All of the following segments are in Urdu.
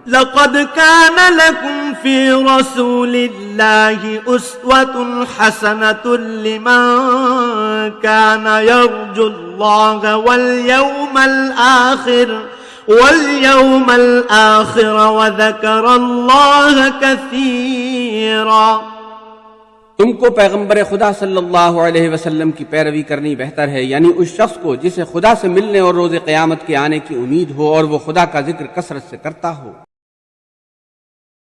لقد كان لكم في رسول الله أسوة حسنة لمن كان يرجو الله واليوم الآخر وذكر الله كثيرا۔ تم کو پیغمبر خدا صلی اللہ علیہ وسلم کی پیروی کرنی بہتر ہے، یعنی اس شخص کو جسے خدا سے ملنے اور روز قیامت کے آنے کی امید ہو اور وہ خدا کا ذکر کثرت سے کرتا ہو۔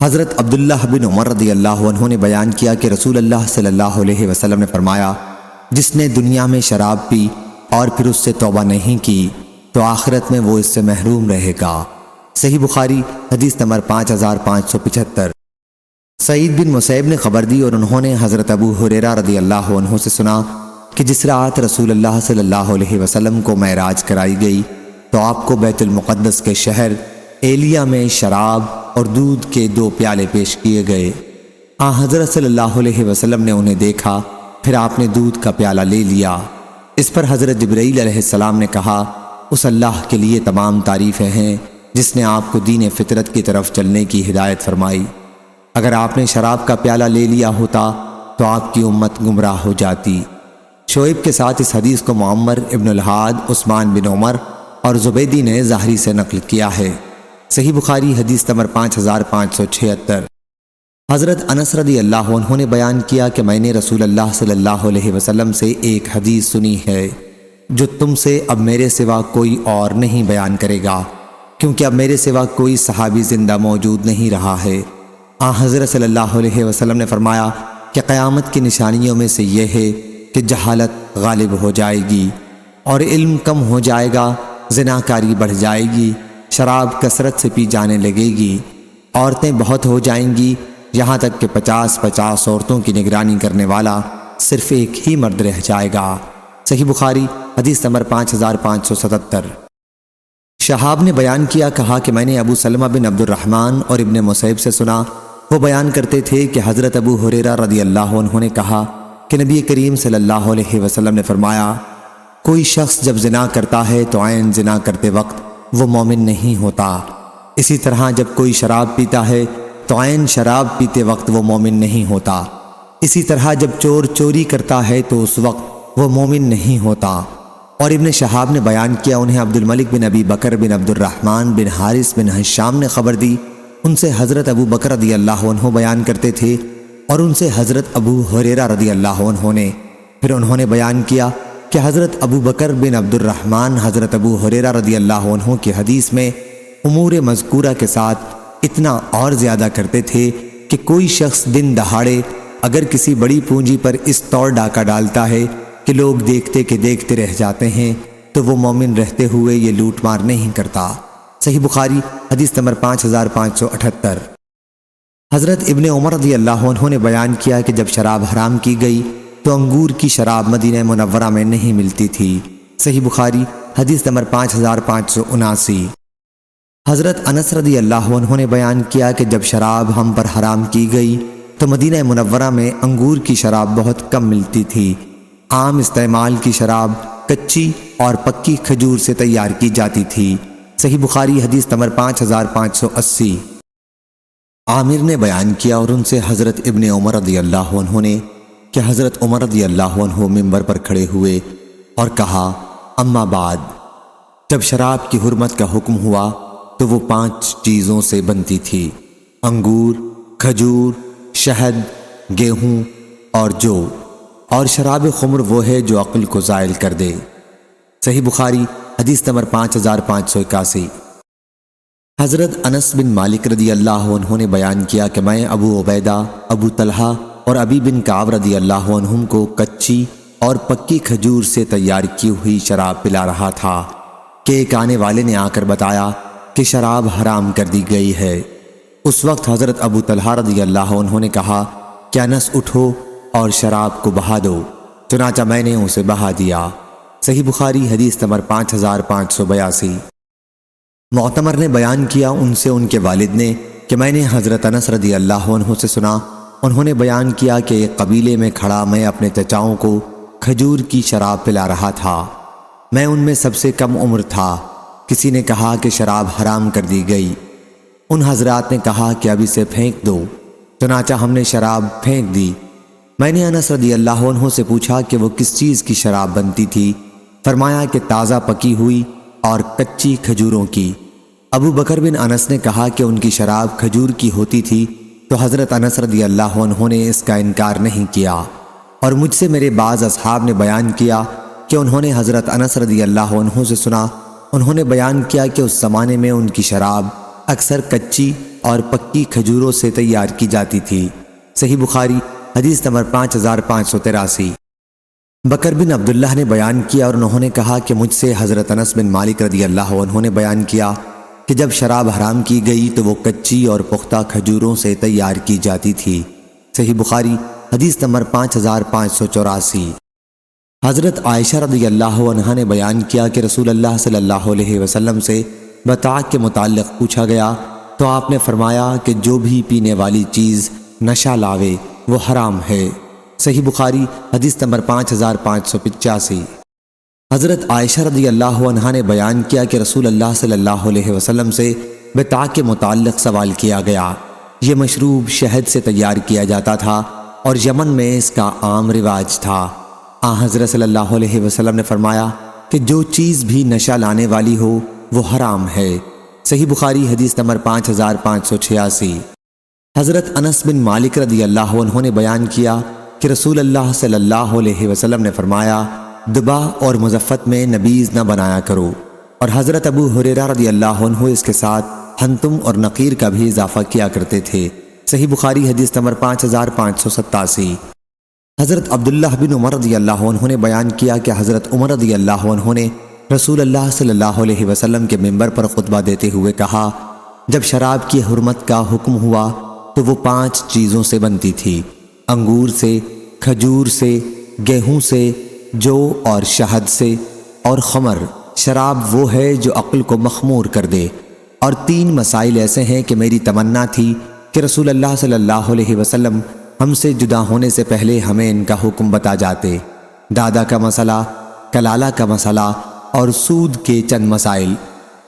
حضرت عبداللہ بن عمر رضی اللہ عنہ نے بیان کیا کہ رسول اللہ صلی اللہ علیہ وسلم نے فرمایا، جس نے دنیا میں شراب پی اور پھر اس سے توبہ نہیں کی تو آخرت میں وہ اس سے محروم رہے گا۔ صحیح بخاری حدیث نمبر 5575۔ سعید بن مسیب نے خبر دی اور انہوں نے حضرت ابو ہریرہ رضی اللہ عنہ سے سنا کہ جس رات رسول اللہ صلی اللہ علیہ وسلم کو معراج کرائی گئی تو آپ کو بیت المقدس کے شہر ایلیا میں شراب اور دودھ کے 2 پیالے پیش کیے گئے۔ حضرت صلی اللہ علیہ وسلم نے انہیں دیکھا، پھر آپ نے دودھ کا پیالہ لے لیا۔ اس پر حضرت جبرائیل علیہ السلام نے کہا، اس اللہ کے لیے تمام تعریفیں ہیں جس نے آپ کو دین فطرت کی طرف چلنے کی ہدایت فرمائی۔ اگر آپ نے شراب کا پیالہ لے لیا ہوتا تو آپ کی امت گمراہ ہو جاتی۔ شعیب کے ساتھ اس حدیث کو معمر ابن الحاد، عثمان بن عمر اور زبیدی نے ظاہری سے نقل کیا ہے۔ صحیح بخاری حدیث نمبر 5576۔ حضرت انس رضی اللہ عنہ نے بیان کیا کہ میں نے رسول اللہ صلی اللہ علیہ وسلم سے ایک حدیث سنی ہے جو تم سے اب میرے سوا کوئی اور نہیں بیان کرے گا، کیونکہ اب میرے سوا کوئی صحابی زندہ موجود نہیں رہا ہے۔ حضرت صلی اللہ علیہ وسلم نے فرمایا کہ قیامت کی نشانیوں میں سے یہ ہے کہ جہالت غالب ہو جائے گی اور علم کم ہو جائے گا، زناکاری بڑھ جائے گی، شراب کثرت سے پی جانے لگے گی، عورتیں بہت ہو جائیں گی، یہاں تک کہ 50 عورتوں کی نگرانی کرنے والا صرف ایک ہی مرد رہ جائے گا۔ صحیح بخاری حدیث نمبر 5577۔ شہاب نے بیان کیا، کہا کہ میں نے ابو سلمہ بن عبد الرحمن اور ابن مسیب سے سنا، وہ بیان کرتے تھے کہ حضرت ابو ہریرہ رضی اللہ عنہ نے کہا کہ نبی کریم صلی اللہ علیہ وسلم نے فرمایا، کوئی شخص جب زنا کرتا ہے تو عین زنا کرتے وقت وہ مومن نہیں ہوتا، اسی طرح جب کوئی شراب پیتا ہے تو عین شراب پیتے وقت وہ مومن نہیں ہوتا، اسی طرح جب چور چوری کرتا ہے تو اس وقت وہ مومن نہیں ہوتا۔ اور ابن شہاب نے بیان کیا، انہیں عبد الملک بن ابی بکر بن عبد الرحمن بن حارث بن حشام نے خبر دی، ان سے حضرت ابو بکر رضی اللہ عنہ بیان کرتے تھے اور ان سے حضرت ابو ہریرہ رضی اللہ عنہ نے، پھر انہوں نے بیان کیا کہ حضرت ابو بکر بن عبد الرحمن حضرت ابو ہریرہ رضی اللہ عنہ کی حدیث میں امور مذکورہ کے ساتھ اتنا اور زیادہ کرتے تھے کہ کوئی شخص دن دہاڑے اگر کسی بڑی پونجی پر اس طور ڈاکہ ڈالتا ہے کہ لوگ دیکھتے کہ دیکھتے رہ جاتے ہیں تو وہ مومن رہتے ہوئے یہ لوٹ مار نہیں کرتا۔ صحیح بخاری حدیث نمبر 5578۔ حضرت ابن عمر رضی اللہ عنہ نے بیان کیا کہ جب شراب حرام کی گئی تو انگور کی شراب مدینہ منورہ میں نہیں ملتی تھی۔ صحیح بخاری حدیث نمبر 5579۔ حضرت انس رضی اللہ عنہ نے بیان کیا کہ جب شراب ہم پر حرام کی گئی تو مدینہ منورہ میں انگور کی شراب بہت کم ملتی تھی۔ عام استعمال کی شراب کچی اور پکی کھجور سے تیار کی جاتی تھی۔ صحیح بخاری حدیث نمبر 5580۔ عامر نے بیان کیا اور ان سے حضرت ابن عمر رضی اللہ عنہ نے کہ حضرت عمر رضی اللہ عنہ منبر پر کھڑے ہوئے اور کہا، اما بعد، جب شراب کی حرمت کا حکم ہوا تو وہ 5 چیزوں سے بنتی تھی: انگور، کھجور، شہد، گیہوں اور جو، اور شراب خمر وہ ہے جو عقل کو زائل کر دے۔ صحیح بخاری حدیث نمبر 5581۔ حضرت انس بن مالک رضی اللہ عنہ نے بیان کیا کہ میں ابو عبیدہ، ابو طلحہ اور ابی بن کعب رضی اللہ عنہم کو کچی اور پکی کھجور سے تیار کی ہوئی شراب پلا رہا تھا کہ ایک آنے والے نے آ کر بتایا کہ شراب حرام کر دی گئی ہے۔ اس وقت حضرت ابو طلحہ رضی اللہ عنہ نے کہا کہ انس اٹھو اور شراب کو بہا دو، چنانچہ میں نے اسے بہا دیا۔ صحیح بخاری حدیث نمبر 5582۔ معتمر نے بیان کیا ان سے ان کے والد نے کہ میں نے حضرت انس رضی اللہ عنہ سے سنا، انہوں نے بیان کیا کہ ایک قبیلے میں کھڑا میں اپنے چچاؤں کو کھجور کی شراب پلا رہا تھا، میں ان میں سب سے کم عمر تھا۔ کسی نے کہا کہ شراب حرام کر دی گئی، ان حضرات نے کہا کہ اب اسے پھینک دو، چنانچہ ہم نے شراب پھینک دی۔ میں نے انس رضی اللہ عنہ سے پوچھا کہ وہ کس چیز کی شراب بنتی تھی؟ فرمایا کہ تازہ پکی ہوئی اور کچی کھجوروں کی۔ ابو بکر بن انس نے کہا کہ ان کی شراب کھجور کی ہوتی تھی، تو حضرت انس رضی اللہ عنہ نے اس کا انکار نہیں کیا، اور مجھ سے میرے بعض اصحاب نے بیان کیا کہ انہوں نے حضرت انس رضی اللہ عنہ سے سنا، انہوں نے بیان کیا کہ اس زمانے میں ان کی شراب اکثر کچی اور پکی کھجوروں سے تیار کی جاتی تھی۔ صحیح بخاری حدیث نمبر 5583۔ بکر بن عبداللہ نے بیان کیا اور انہوں نے کہا کہ مجھ سے حضرت انس بن مالک رضی اللہ عنہ نے بیان کیا کہ جب شراب حرام کی گئی تو وہ کچی اور پختہ کھجوروں سے تیار کی جاتی تھی۔ صحیح بخاری حدیث نمبر 5584۔ حضرت عائشہ رضی اللہ عنہا نے بیان کیا کہ رسول اللہ صلی اللہ علیہ وسلم سے بطاق کے متعلق پوچھا گیا تو آپ نے فرمایا کہ جو بھی پینے والی چیز نشہ لاوے وہ حرام ہے۔ صحیح بخاری حدیث نمبر 5585۔ حضرت عائشہ رضی اللہ عنہا نے بیان کیا کہ رسول اللہ صلی اللہ علیہ وسلم سے بطاق کے متعلق سوال کیا گیا۔ یہ مشروب شہد سے تیار کیا جاتا تھا اور یمن میں اس کا عام رواج تھا۔ حضرت صلی اللہ علیہ وسلم نے فرمایا کہ جو چیز بھی نشہ لانے والی ہو وہ حرام ہے۔ صحیح بخاری حدیث نمبر 5586۔ حضرت انس بن مالک رضی اللہ عنہ نے بیان کیا کہ رسول اللہ صلی اللہ علیہ وسلم نے فرمایا دبا اور مزفت میں نبیذ نہ بنایا کرو، اور حضرت ابو ہریرہ رضی اللہ عنہ اس کے ساتھ ہنتم اور نقیر کا بھی اضافہ کیا کرتے تھے۔ صحیح بخاری حدیث نمبر 5587۔ حضرت عبداللہ بن عمر رضی اللہ عنہ نے بیان کیا کہ حضرت عمر رضی اللہ عنہ نے رسول اللہ صلی اللہ علیہ وسلم کے منبر پر خطبہ دیتے ہوئے کہا، جب شراب کی حرمت کا حکم ہوا تو وہ 5 چیزوں سے بنتی تھی، انگور سے، کھجور سے، گیہوں سے، جو اور شہد سے، اور خمر۔ شراب وہ ہے جو عقل کو مخمور کر دے۔ اور 3 مسائل ایسے ہیں کہ میری تمنا تھی کہ رسول اللہ صلی اللہ علیہ وسلم ہم سے جدا ہونے سے پہلے ہمیں ان کا حکم بتا جاتے۔ دادا کا مسئلہ، کلالہ کا مسئلہ اور سود کے چند مسائل۔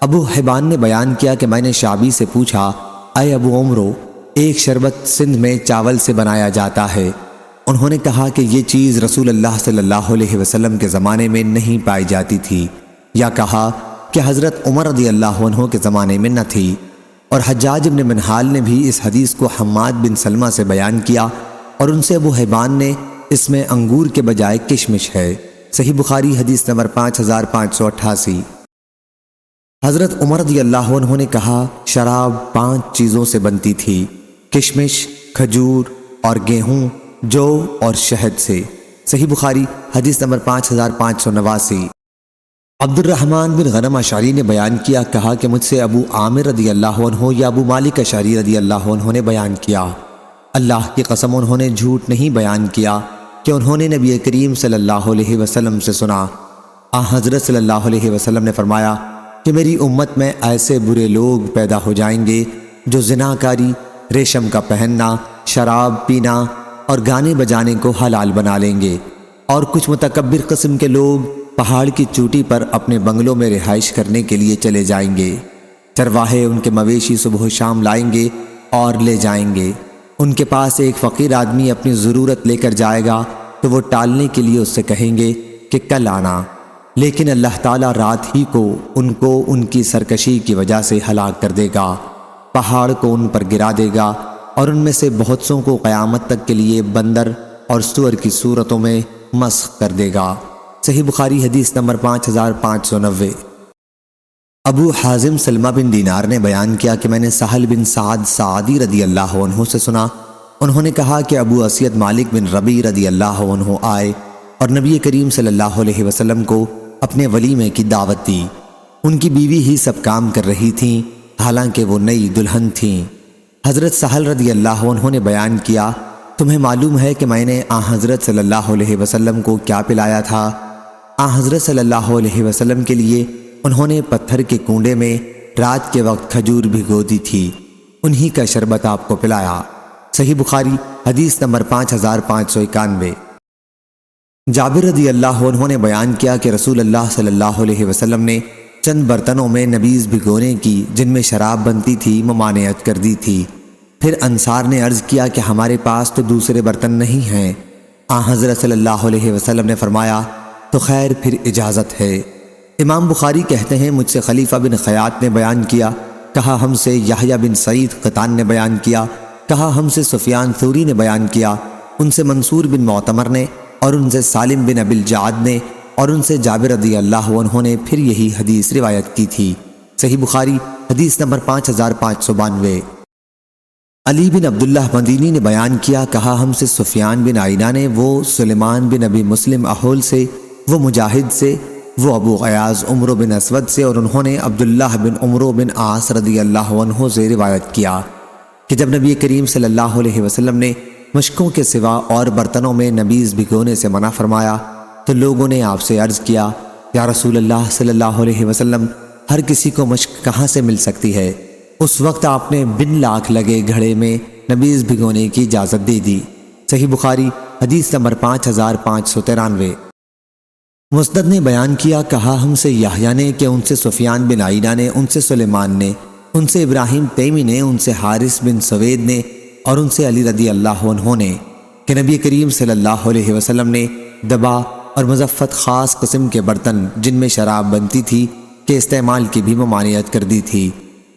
ابو حبان نے بیان کیا کہ میں نے شعبی سے پوچھا، اے ابو عمرو، ایک شربت سندھ میں چاول سے بنایا جاتا ہے۔ انہوں نے کہا کہ یہ چیز رسول اللہ صلی اللہ علیہ وسلم کے زمانے میں نہیں پائی جاتی تھی، یا کہا کہ حضرت عمر رضی اللہ عنہ کے زمانے میں نہ تھی۔ اور حجاج بن منہال نے بھی اس حدیث کو حماد بن سلمہ سے بیان کیا، اور ان سے ابو حبان نے اس میں انگور کے بجائے کشمش ہے۔ صحیح بخاری حدیث نمبر 5588۔ حضرت عمر رضی اللہ عنہ نے کہا شراب 5 چیزوں سے بنتی تھی، کشمش، کھجور اور گیہوں، جو اور شہد سے۔ صحیح بخاری حدیث نمبر 5589۔ عبد الرحمن بن غنم اشعری نے بیان کیا، کہا کہ مجھ سے ابو عامر رضی اللہ عنہ یا ابو مالک اشعری رضی اللہ عنہ نے بیان کیا، اللہ کی قسم انہوں نے جھوٹ نہیں بیان کیا کہ انہوں نے نبی کریم صلی اللہ علیہ وسلم سے سنا۔ حضرت صلی اللہ علیہ وسلم نے فرمایا کہ میری امت میں ایسے برے لوگ پیدا ہو جائیں گے جو زناکاری، ریشم کا پہننا، شراب پینا اور گانے بجانے کو حلال بنا لیں گے، اور کچھ متکبر قسم کے لوگ پہاڑ کی چوٹی پر اپنے بنگلوں میں رہائش کرنے کے لیے چلے جائیں گے۔ چرواہے ان کے مویشی صبح و شام لائیں گے اور لے جائیں گے۔ ان کے پاس ایک فقیر آدمی اپنی ضرورت لے کر جائے گا تو وہ ٹالنے کے لیے اس سے کہیں گے کہ کل آنا، لیکن اللہ تعالیٰ رات ہی کو ان کی سرکشی کی وجہ سے ہلاک کر دے گا، پہاڑ کو ان پر گرا دے گا، اور ان میں سے بہت سوں کو قیامت تک کے لیے بندر اور سور کی صورتوں میں مسخ کر دے گا۔ صحیح بخاری حدیث نمبر 5590۔ ابو حازم سلمہ بن دینار نے بیان کیا کہ میں نے سہل بن سعد سعدی رضی اللہ عنہ سے سنا، انہوں نے کہا کہ ابو اسید مالک بن ربیع رضی اللہ عنہ آئے اور نبی کریم صلی اللہ علیہ وسلم کو اپنے ولیمے کی دعوت دی۔ ان کی بیوی ہی سب کام کر رہی تھیں، حالانکہ وہ نئی دلہن تھیں۔ حضرت سہل رضی اللہ عنہ نے بیان کیا، تمہیں معلوم ہے کہ میں نے حضرت صلی اللہ علیہ وسلم کو کیا پلایا تھا؟ حضرت صلی اللہ علیہ وسلم کے لیے انہوں نے پتھر کے کنڈے میں رات کے وقت کھجور بھگو دی تھی، انہی کا شربت آپ کو پلایا۔ صحیح بخاری حدیث نمبر 5591۔ جابر رضی اللہ عنہ نے بیان کیا کہ رسول اللہ صلی اللہ علیہ وسلم نے چند برتنوں میں نبیذ بھگونے کی جن میں شراب بنتی تھی ممانعت کر دی تھی۔ پھر انصار نے عرض کیا کہ ہمارے پاس تو دوسرے برتن نہیں ہیں۔ حضرت صلی اللہ علیہ وسلم نے فرمایا تو خیر پھر اجازت ہے۔ امام بخاری کہتے ہیں مجھ سے خلیفہ بن خیاط نے بیان کیا، کہا ہم سے یحییٰ بن سعید قطان نے بیان کیا، کہا ہم سے سفیان ثوری نے بیان کیا، ان سے منصور بن معتمر نے، اور ان سے سالم بن ابی الجعد نے، اور ان سے جابر رضی اللہ عنہ نے پھر یہی حدیث روایت کی تھی۔ صحیح بخاری حدیث نمبر 5592۔ علی بن عبداللہ مدینی نے بیان کیا، کہا ہم سے سفیان بن عینہ نے، وہ سلیمان بن ابی مسلم احول سے، وہ مجاہد سے، وہ ابو غیاض عمرو بن اسود سے، اور انہوں نے عبداللہ بن عمرو بن عاص رضی اللہ عنہ سے روایت کیا کہ جب نبی کریم صلی اللہ علیہ وسلم نے مشکوں کے سوا اور برتنوں میں نبیذ بھگونے سے منع فرمایا تو لوگوں نے آپ سے عرض کیا، یا رسول اللہ صلی اللہ علیہ وسلم، ہر کسی کو مشک کہاں سے مل سکتی ہے؟ اس وقت آپ نے بن لاکھ لگے گھڑے میں نبیذ بھگونے کی اجازت دے دی۔ صحیح بخاری حدیث نمبر 5593۔ مسند نے بیان کیا، کہا ہم سے یحییٰ نے کہ ان سے سفیان بن عینہ نے، ان سے سلیمان نے، ان سے ابراہیم تیمی نے، ان سے حارث بن سوید نے، اور ان سے علی رضی اللہ عنہ نے کہ نبی کریم صلی اللہ علیہ وسلم نے دبا اور مزفت خاص قسم کے برتن جن میں شراب بنتی تھی کے استعمال کی بھی ممانعت کر دی تھی۔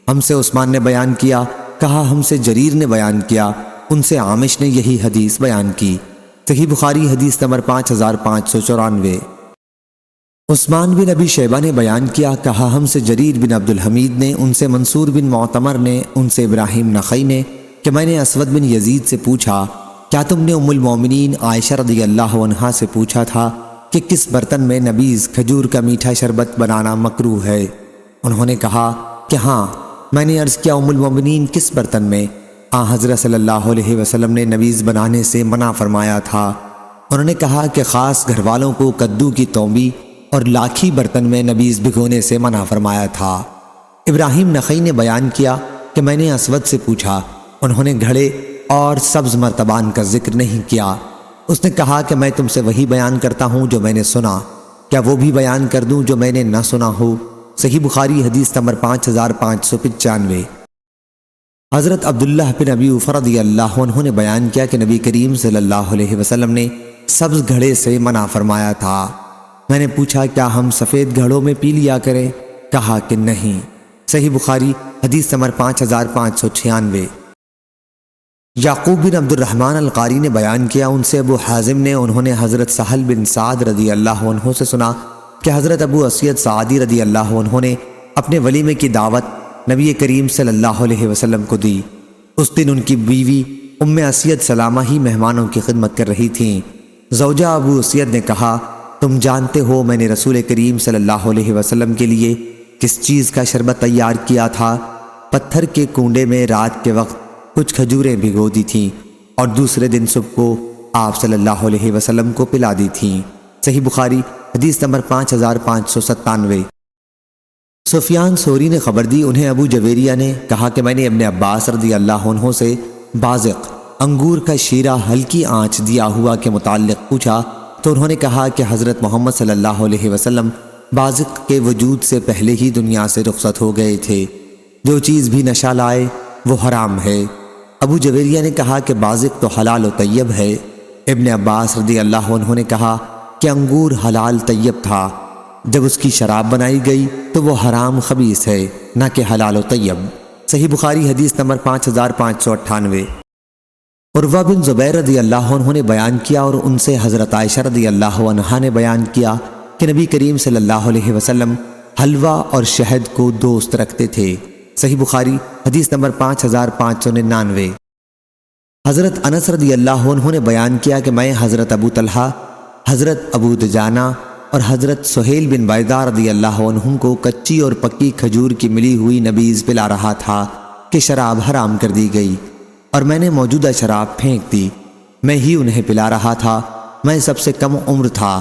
ہم سے عثمان نے بیان کیا، کہا ہم سے جریر نے بیان کیا، ان سے عامش نے یہی حدیث بیان کی۔ صحیح بخاری حدیث نمبر 5594۔ عثمان بن ابی شیبہ نے بیان کیا، کہا ہم سے جریر بن عبد الحمید نے، ان سے منصور بن معتمر نے، ان سے ابراہیم نخعی نے کہ میں نے اسود بن یزید سے پوچھا، کیا تم نے ام المومنین عائشہ رضی اللہ عنہا سے پوچھا تھا کہ کس برتن میں نبیذ کھجور کا میٹھا شربت بنانا مکروہ ہے؟ انہوں نے کہا کہ ہاں۔ میں نے عرض کیا ام المومنین کس برتن میں؟ حضرت صلی اللہ علیہ وسلم نے نبیذ بنانے سے منع فرمایا تھا۔ انہوں نے کہا کہ خاص گھر والوں کو کدو کی تومبی اور لاکھی برتن میں نبیذ بھگونے سے منع فرمایا تھا۔ ابراہیم نخعی نے بیان کیا کہ میں نے اسود سے پوچھا، انہوں نے گھڑے اور سبز مرتبان کا ذکر نہیں کیا۔ اس نے کہا کہ میں تم سے وہی بیان کرتا ہوں جو میں نے سنا، کیا وہ بھی بیان کر دوں جو میں نے نہ سنا ہو؟ صحیح بخاری حدیث نمبر 5595۔ حضرت عبداللہ بن ابی اوفیٰ رضی اللہ عنہ نے بیان کیا کہ نبی کریم صلی اللہ علیہ وسلم نے سبز گھڑے سے منع فرمایا تھا۔ میں نے پوچھا کیا ہم سفید گھڑوں میں پی لیا کریں؟ کہا کہ نہیں۔ صحیح بخاری حدیث نمبر 5596۔ یعقوب بن عبد الرحمن القاری نے بیان کیا، ان سے ابو حازم نے، انہوں نے حضرت سہل بن سعد رضی اللہ عنہ سے سنا کہ حضرت ابو اسید سعدی رضی اللہ عنہ نے اپنے ولیمے کی دعوت نبی کریم صلی اللہ علیہ وسلم کو دی۔ اس دن ان کی بیوی ام اسید سلامہ ہی مہمانوں کی خدمت کر رہی تھیں۔ زوجہ ابو اسید نے کہا، تم جانتے ہو میں نے رسول کریم صلی اللہ علیہ وسلم کے لیے کس چیز کا شربت تیار کیا تھا؟ پتھر کے کنڈے میں رات کے وقت کچھ کھجوریں بھگو دی تھیں اور دوسرے دن صبح کو آپ صلی اللہ علیہ وسلم کو پلا دی تھیں۔ صحیح بخاری حدیث نمبر 5597۔ سفیان ثوری نے خبر دی، انہیں ابو جویریہ نے کہا کہ میں نے ابن عباس رضی اللہ عنہ سے بازق انگور کا شیرہ ہلکی آنچ دیا ہوا کے متعلق پوچھا تو انہوں نے کہا کہ حضرت محمد صلی اللہ علیہ وسلم بازق کے وجود سے پہلے ہی دنیا سے رخصت ہو گئے تھے۔ جو چیز بھی نشہ لائے وہ حرام ہے۔ ابو جویریہ نے کہا کہ بازق تو حلال و طیب ہے۔ ابن عباس رضی اللہ عنہ نے کہا کہ انگور حلال طیب تھا، جب اس کی شراب بنائی گئی تو وہ حرام خبیث ہے، نہ کہ حلال و طیب۔ صحیح بخاری حدیث نمبر 5598۔ عروہ بن زبیر رضی اللہ عنہ نے بیان کیا اور ان سے حضرت عائشہ رضی اللہ عنہا نے بیان کیا کہ نبی کریم صلی اللہ علیہ وسلم حلوہ اور شہد کو دوست رکھتے تھے۔ صحیح بخاری حدیث نمبر 5599۔ حضرت انس رضی اللہ عنہ نے بیان کیا کہ میں حضرت ابو طلحہ، حضرت ابو دجانہ اور حضرت سہیل بن بیضہ رضی اللہ عنہم کو کچی اور پکی کھجور کی ملی ہوئی نبیذ پلا رہا تھا کہ شراب حرام کر دی گئی، اور میں نے موجودہ شراب پھینک دی۔ میں ہی انہیں پلا رہا تھا، میں سب سے کم عمر تھا۔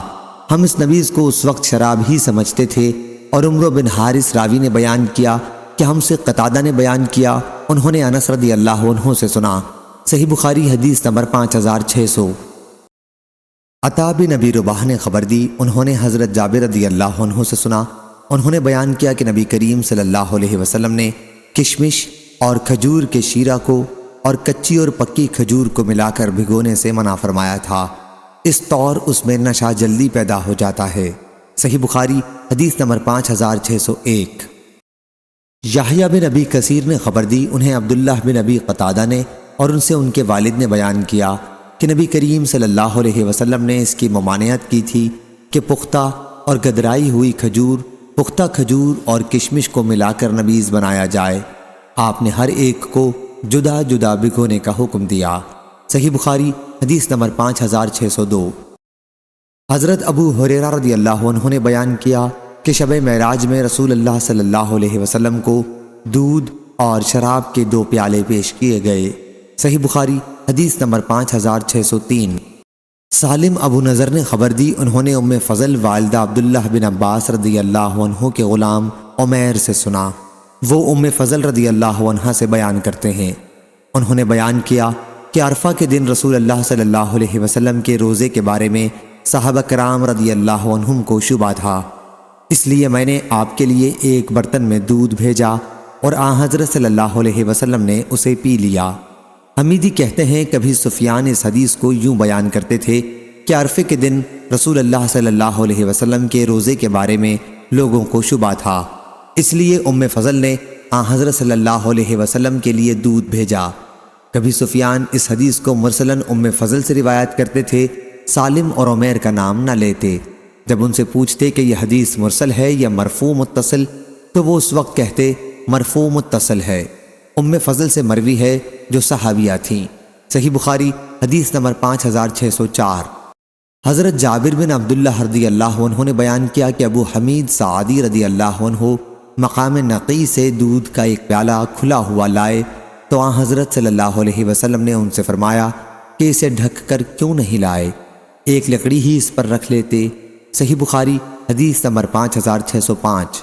ہم اس نبیذ کو اس وقت شراب ہی سمجھتے تھے۔ اور عمرو بن حارث راوی نے بیان کیا کہ ہم سے قتادہ نے بیان کیا، انہوں نے انس رضی اللہ عنہ سے سنا۔ صحیح بخاری حدیث نمبر 5600۔ عطا بن ابی رباح نے خبر دی، انہوں نے حضرت جابر رضی اللہ عنہ سے سنا، انہوں نے بیان کیا کہ نبی کریم صلی اللہ علیہ وسلم نے کشمش اور کھجور کے شیرہ کو اور کچی اور پکی کھجور کو ملا کر بھگونے سے منع فرمایا تھا، اس طور اس میں نشہ جلدی پیدا ہو جاتا ہے۔ صحیح بخاری حدیث نمبر 5601۔ یحییٰ بن ابی کثیر نے خبر دی، انہیں عبداللہ بن ابی قتادہ نے اور ان سے ان کے والد نے بیان کیا کہ نبی کریم صلی اللہ علیہ وسلم نے اس کی ممانعت کی تھی کہ پختہ اور گدرائی ہوئی کھجور، پختہ کھجور اور کشمش کو ملا کر نبیذ بنایا جائے۔ آپ نے ہر ایک کو جدا جدا بھگونے کا حکم دیا۔ صحیح بخاری حدیث نمبر 5602۔ حضرت ابو ہریرہ رضی اللہ عنہ نے بیان کیا کہ شب معراج میں رسول اللہ صلی اللہ علیہ وسلم کو دودھ اور شراب کے 2 پیالے پیش کیے گئے۔ صحیح بخاری حدیث نمبر 5603۔ سالم ابو نضر نے خبر دی، انہوں نے ام فضل والدہ عبداللہ بن عباس رضی اللہ عنہ کے غلام عمیر سے سنا، وہ ام فضل رضی اللہ عنہ سے بیان کرتے ہیں، انہوں نے بیان کیا کہ عرفہ کے دن رسول اللہ صلی اللہ علیہ وسلم کے روزے کے بارے میں صحابہ کرام رضی اللہ عنہم کو شبہ تھا، اس لیے میں نے آپ کے لیے ایک برتن میں دودھ بھیجا اور حضرت صلی اللہ علیہ وسلم نے اسے پی لیا۔ حمیدی کہتے ہیں کبھی سفیان اس حدیث کو یوں بیان کرتے تھے کہ عرفے کے دن رسول اللہ صلی اللہ علیہ وسلم کے روزے کے بارے میں لوگوں کو شبہ تھا، اس لیے ام فضل نے حضرت صلی اللہ علیہ وسلم کے لیے دودھ بھیجا۔ کبھی سفیان اس حدیث کو مرسلاً ام فضل سے روایت کرتے تھے، سالم اور عمیر کا نام نہ لیتے۔ جب ان سے پوچھتے کہ یہ حدیث مرسل ہے یا مرفوع متصل، تو وہ اس وقت کہتے مرفوع متصل ہے۔ ام فضل سے مروی ہے جو صحابیہ تھیں۔ صحیح بخاری حدیث نمبر 5604۔ حضرت جابر بن عبداللہ رضی اللہ عنہ نے بیان کیا کہ ابو حمید سعدی رضی اللہ عنہ مقام نقی سے دودھ کا ایک پیالہ کھلا ہوا لائے تو حضرت صلی اللہ علیہ وسلم نے ان سے فرمایا کہ اسے ڈھک کر کیوں نہیں لائے، ایک لکڑی ہی اس پر رکھ لیتے۔ صحیح بخاری حدیث نمبر 5605۔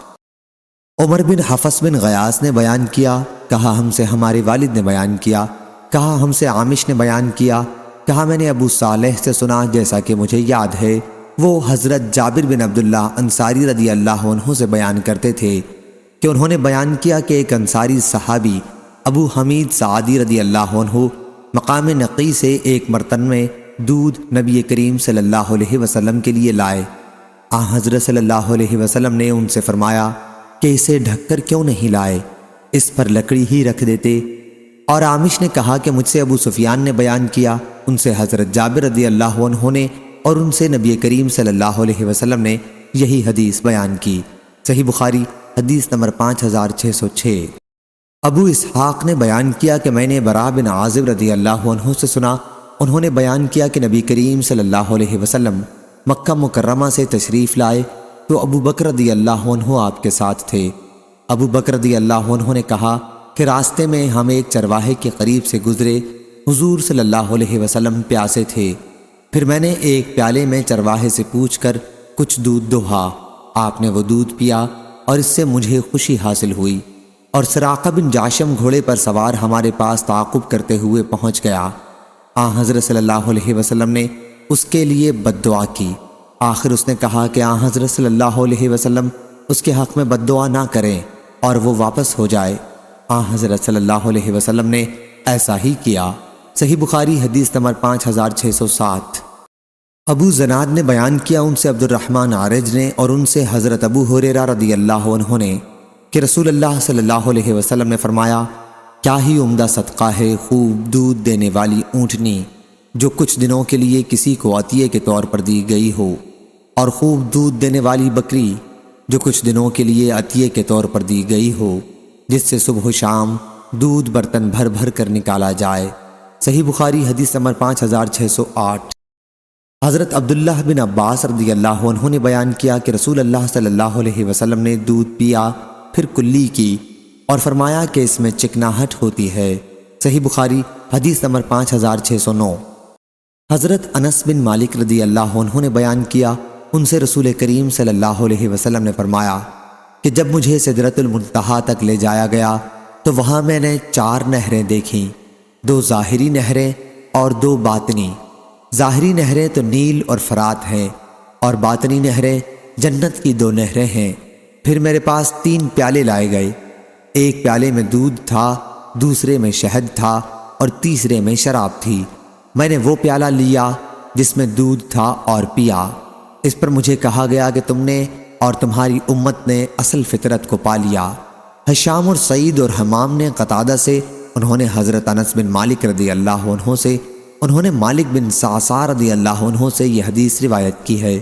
عمر بن حفص بن غیاث نے بیان کیا، کہا ہم سے ہمارے والد نے بیان کیا، کہا ہم سے عامش نے بیان کیا، کہا میں نے ابو صالح سے سنا جیسا کہ مجھے یاد ہے، وہ حضرت جابر بن عبداللہ انصاری رضی اللہ عنہ سے بیان کرتے تھے کہ انہوں نے بیان کیا کہ ایک انصاری صحابی ابو حمید سعدی رضی اللہ عنہ مقام نقی سے ایک برتن میں دودھ نبی کریم صلی اللہ علیہ وسلم کے لیے لائے۔ حضرت صلی اللہ علیہ وسلم نے ان سے فرمایا کہ اسے ڈھک کر کیوں نہیں لائے، اس پر لکڑی ہی رکھ دیتے۔ اور عامش نے کہا کہ مجھ سے ابو سفیان نے بیان کیا، ان سے حضرت جابر رضی اللہ عنہ نے اور ان سے نبی کریم صلی اللہ علیہ وسلم نے یہی حدیث بیان کی۔ صحیح بخاری حدیث نمبر 5606۔ ابو اسحاق نے بیان کیا کہ میں نے براء بن عازب رضی اللہ عنہ سے سنا، انہوں نے بیان کیا کہ نبی کریم صلی اللہ علیہ وسلم مکہ مکرمہ سے تشریف لائے تو ابو بکر رضی اللہ عنہ آپ کے ساتھ تھے۔ ابو بکر رضی اللہ عنہ نے کہا کہ راستے میں ہم ایک چرواہے کے قریب سے گزرے، حضور صلی اللہ علیہ وسلم پیاسے تھے، پھر میں نے ایک پیالے میں چرواہے سے پوچھ کر کچھ دودھ دوہا، آپ نے وہ دودھ پیا اور اس سے مجھے خوشی حاصل ہوئی، اور سراقہ بن جاشم گھوڑے پر سوار ہمارے پاس تعاقب کرتے ہوئے پہنچ گیا۔ حضرت صلی اللہ علیہ وسلم نے اس کے لیے بد دعا کی، آخر اس نے کہا کہ حضرت صلی اللہ علیہ وسلم اس کے حق میں بد دعا نہ کریں اور وہ واپس ہو جائے۔ حضرت صلی اللہ علیہ وسلم نے ایسا ہی کیا۔ صحیح بخاری حدیث نمبر 5607۔ ابو زناد نے بیان کیا، ان سے عبد الرحمن عارج نے اور ان سے حضرت ابو ہریرہ رضی اللہ عنہ نے کہ رسول اللہ صلی اللہ علیہ وسلم نے فرمایا، کیا ہی عمدہ صدقہ ہے خوب دودھ دینے والی اونٹنی جو کچھ دنوں کے لیے کسی کو عطیے کے طور پر دی گئی ہو، اور خوب دودھ دینے والی بکری جو کچھ دنوں کے لیے عطیے کے طور پر دی گئی ہو، جس سے صبح و شام دودھ برتن بھر بھر کر نکالا جائے۔ صحیح بخاری حدیث نمبر 5608۔ حضرت عبداللہ بن عباس رضی اللہ عنہ نے بیان کیا کہ رسول اللہ صلی اللہ علیہ وسلم نے دودھ پیا، پھر کلی کی اور فرمایا کہ اس میں چکناہٹ ہوتی ہے۔ صحیح بخاری حدیث نمبر 5609۔ حضرت انس بن مالک رضی اللہ عنہ نے بیان کیا، ان سے رسول کریم صلی اللہ علیہ وسلم نے فرمایا کہ جب مجھے سدرۃ المنتہا تک لے جایا گیا تو وہاں میں نے 4 نہریں دیکھیں، 2 ظاہری نہریں اور 2 باطنی۔ ظاہری نہریں تو نیل اور فرات ہیں، اور باطنی نہریں جنت کی 2 نہریں ہیں۔ پھر میرے پاس 3 پیالے لائے گئے، ایک پیالے میں دودھ تھا، دوسرے میں شہد تھا اور تیسرے میں شراب تھی۔ میں نے وہ پیالہ لیا جس میں دودھ تھا اور پیا۔ اس پر مجھے کہا گیا کہ تم نے اور تمہاری امت نے اصل فطرت کو پا لیا۔ ہشام اور سعید اور حمام نے قتادہ سے، انہوں نے حضرت انس بن مالک رضی اللہ عنہ سے، انہوں نے مالک بن صعصع رضی اللہ عنہ سے یہ حدیث روایت کی ہے۔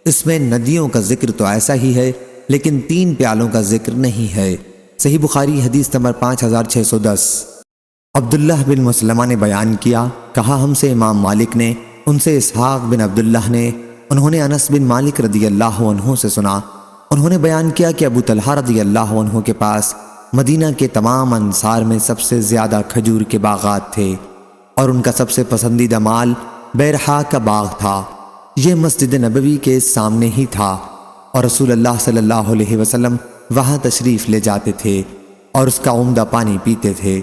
اس میں ندیوں کا ذکر تو ایسا ہی ہے لیکن 3 پیالوں کا ذکر نہیں ہے۔ صحیح بخاری حدیث نمبر 5610۔ عبداللہ بن مسلمہ نے بیان کیا، کہا ہم سے امام مالک نے، ان سے اسحاق بن عبداللہ نے، انہوں نے انس بن مالک رضی اللہ عنہ سے سنا، انہوں نے بیان کیا کہ ابو طلحہ رضی اللہ عنہ کے پاس مدینہ کے تمام انصار میں سب سے زیادہ کھجور کے باغات تھے اور ان کا سب سے پسندیدہ مال بیرحا کا باغ تھا۔ یہ مسجد نبوی کے سامنے ہی تھا اور رسول اللہ صلی اللہ علیہ وسلم وہاں تشریف لے جاتے تھے اور اس کا عمدہ پانی پیتے تھے۔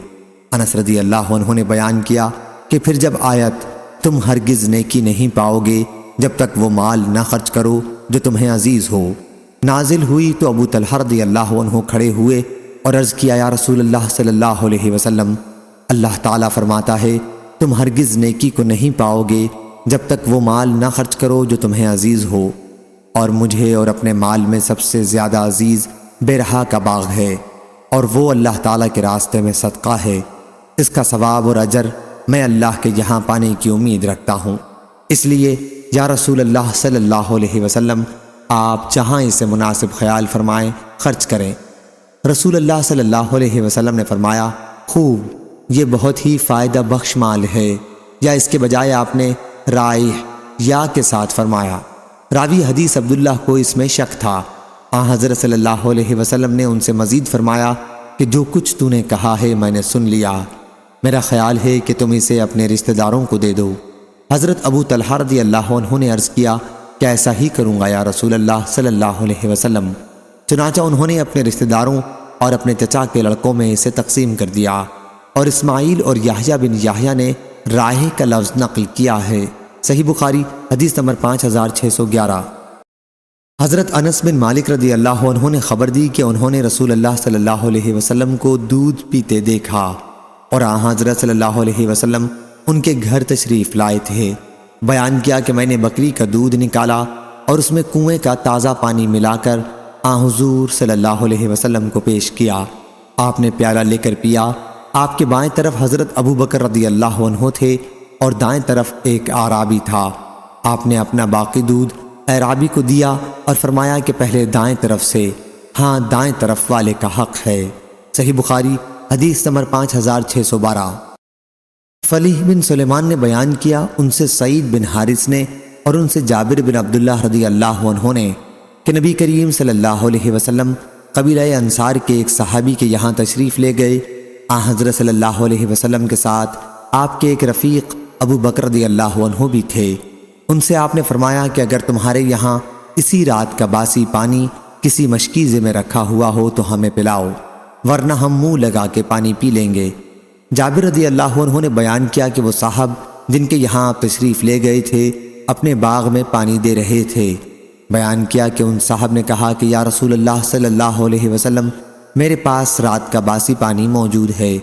انس رضی اللہ عنہ نے بیان کیا کہ پھر جب آیت تم ہرگز نیکی نہیں پاؤ گے جب تک وہ مال نہ خرچ کرو جو تمہیں عزیز ہو، نازل ہوئی تو ابو طلحہ رضی اللہ عنہ کھڑے ہوئے اور عرض کیا، یا رسول اللہ صلی اللہ علیہ وسلم، اللہ تعالیٰ فرماتا ہے تم ہرگز نیکی کو نہیں پاؤ گے جب تک وہ مال نہ خرچ کرو جو تمہیں عزیز ہو، اور مجھے اور اپنے مال میں سب سے زیادہ عزیز بیرحا کا باغ ہے اور وہ اللہ تعالیٰ کے راستے میں صدقہ ہے، اس کا ثواب اور اجر میں اللہ کے یہاں پانے کی امید رکھتا ہوں، اس لیے یا رسول اللہ صلی اللہ علیہ وسلم آپ جہاں اسے مناسب خیال فرمائیں خرچ کریں۔ رسول اللہ صلی اللہ علیہ وسلم نے فرمایا، خوب، یہ بہت ہی فائدہ بخش مال ہے، یا اس کے بجائے آپ نے رائح یا کے ساتھ فرمایا۔ راوی حدیث عبداللہ کو اس میں شک تھا۔ حضرت صلی اللہ علیہ وسلم نے ان سے مزید فرمایا کہ جو کچھ تو نے کہا ہے میں نے سن لیا، میرا خیال ہے کہ تم اسے اپنے رشتہ داروں کو دے دو۔ حضرت ابو طلحہ رضی اللہ عنہ نے عرض کیا کہ ایسا ہی کروں گا یا رسول اللہ صلی اللہ علیہ وسلم۔ چنانچہ انہوں نے اپنے رشتہ داروں اور اپنے چچا کے لڑکوں میں اسے تقسیم کر دیا، اور اسماعیل اور یحییٰ بن یحییٰ نے رائح کا لفظ نقل کیا ہے۔ صحیح بخاری حدیث نمبر 5611۔ حضرت انس بن مالک رضی اللہ عنہ نے خبر دی کہ انہوں نے رسول اللہ صلی اللہ علیہ وسلم کو دودھ پیتے دیکھا اور حضرت صلی اللہ علیہ وسلم ان کے گھر تشریف لائے تھے۔ بیان کیا کہ میں نے بکری کا دودھ نکالا اور اس میں کنویں کا تازہ پانی ملا کر حضور صلی اللہ علیہ وسلم کو پیش کیا۔ آپ نے پیالہ لے کر پیا۔ آپ کے بائیں طرف حضرت ابو بکر رضی اللہ عنہ تھے اور دائیں طرف ایک اعرابی تھا۔ آپ نے اپنا باقی دودھ اعرابی کو دیا اور فرمایا کہ پہلے دائیں طرف سے، ہاں دائیں طرف والے کا حق ہے۔ صحیح بخاری حدیث نمبر 5612۔ فلیح بن سلیمان نے بیان کیا، ان سے سعید بن حارث نے اور ان سے جابر بن عبداللہ رضی اللہ عنہ نے کہ نبی کریم صلی اللہ علیہ وسلم قبیلہ انصار کے ایک صحابی کے یہاں تشریف لے گئے۔ حضرت صلی اللہ علیہ وسلم کے ساتھ آپ کے ایک رفیق ابو بکر رضی اللہ عنہ بھی تھے۔ ان سے آپ نے فرمایا کہ اگر تمہارے یہاں اسی رات کا باسی پانی کسی مشکیزے میں رکھا ہوا ہو تو ہمیں پلاؤ، ورنہ ہم منہ لگا کے پانی پی لیں گے۔ جابر رضی اللہ عنہ نے بیان کیا کہ وہ صاحب جن کے یہاں آپ تشریف لے گئے تھے اپنے باغ میں پانی دے رہے تھے۔ بیان کیا کہ ان صاحب نے کہا کہ یا رسول اللہ صلی اللہ علیہ وسلم، میرے پاس رات کا باسی پانی موجود ہے،